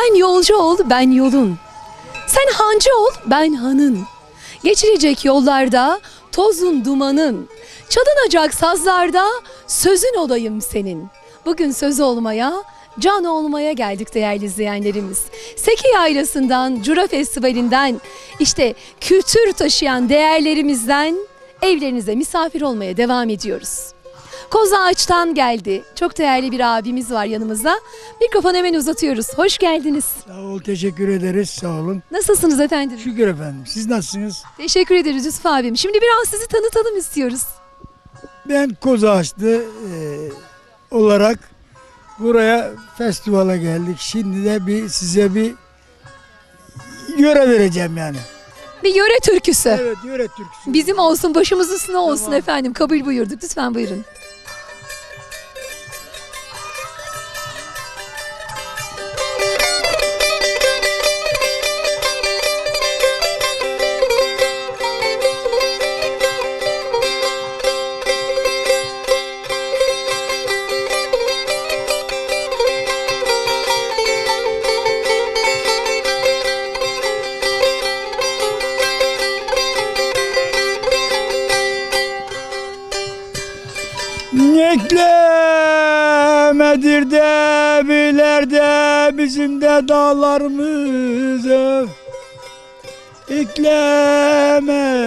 Sen yolcu ol, ben yolun. Sen hancı ol, ben hanın. Geçilecek yollarda tozun dumanın. Çalınacak sazlarda sözün olayım senin. Bugün söz olmaya, can olmaya geldik değerli izleyenlerimiz. Seki Yaylası'ndan, Cura Festivali'nden, işte kültür taşıyan değerlerimizden evlerinize misafir olmaya devam ediyoruz. Kozağaç'tan geldi. Çok değerli bir abimiz var yanımızda. Mikrofonu hemen uzatıyoruz. Hoş geldiniz. Sağ ol, teşekkür ederiz. Sağ olun. Nasılsınız efendim? Şükür efendim. Siz nasılsınız? Teşekkür ederiz Yusuf abim. Şimdi biraz sizi tanıtalım istiyoruz. Ben Kozağaçlı olarak buraya festivale geldik. Şimdi de size bir yöre vereceğim yani. Bir yöre türküsü. Evet, yöre türküsü. Bizim olsun, başımız üstüne olsun Tamam. efendim. Kabul buyurduk. Lütfen buyurun. Eklemedir de biler de bizim de dağlarımıza ekleme.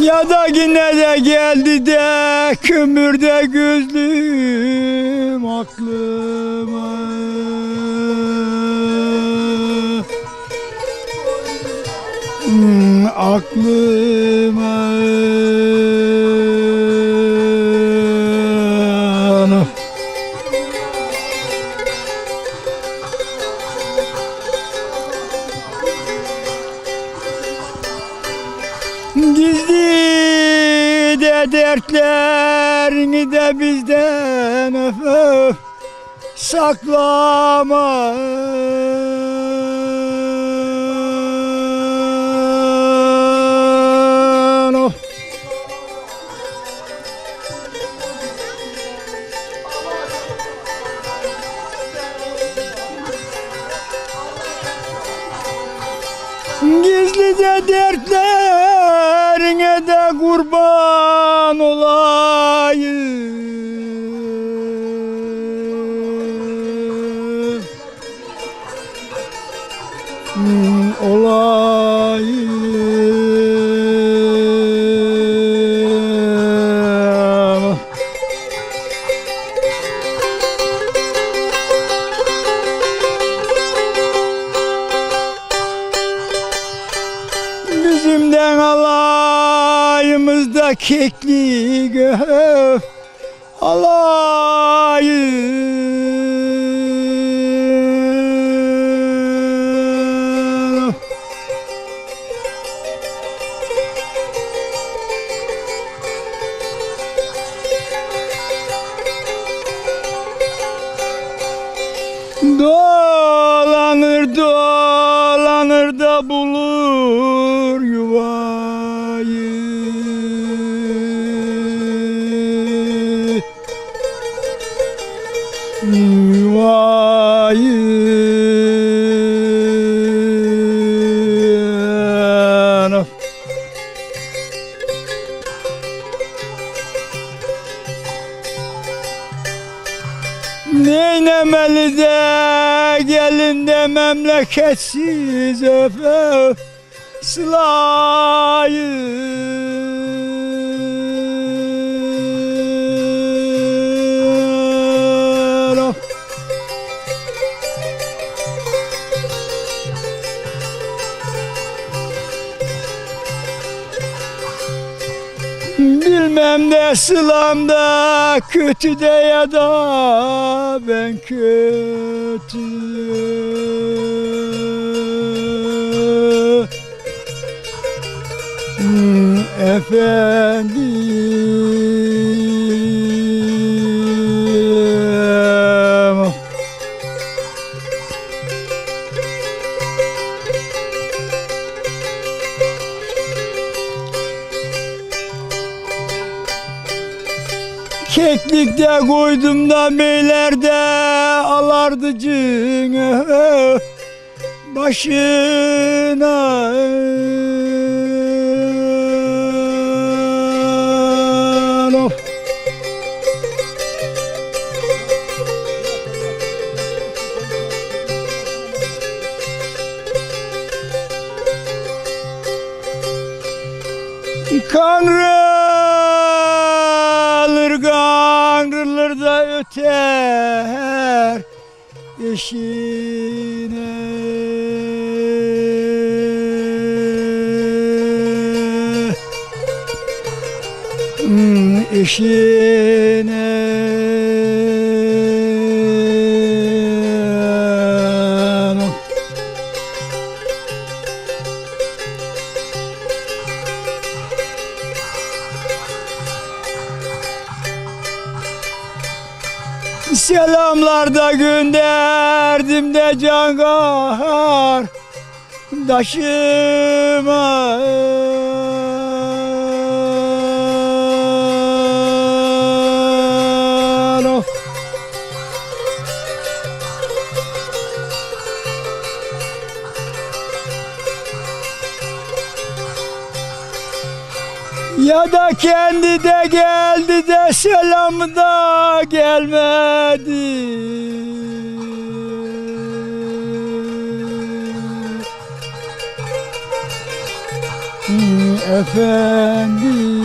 Ya da yine de geldi de kömürde gözlüm aklıma. Aklıma. Gizli de dertlerini de bizden öf saklama. Oh. Gizli de dertlerine de kurban olayım. Olayım. Bizimden alayımızda kekli göf alayım. Dolanır dolanır da bulur yuvayı. Yuvayı. Neynemeli de gelin de memleketsiz öf öf sılayı. Bilmem ne sılamda kötü de ya da ben kötü. Efendim. Keklikte koydum da beylerde alardı cını başına. Of. Kanrılır kanrılır da öter eşine. Eşine. Selamlar da gönderdim de cangar taşıma. Ya da kendi de geldi de selamı da gelmedi. Efendim.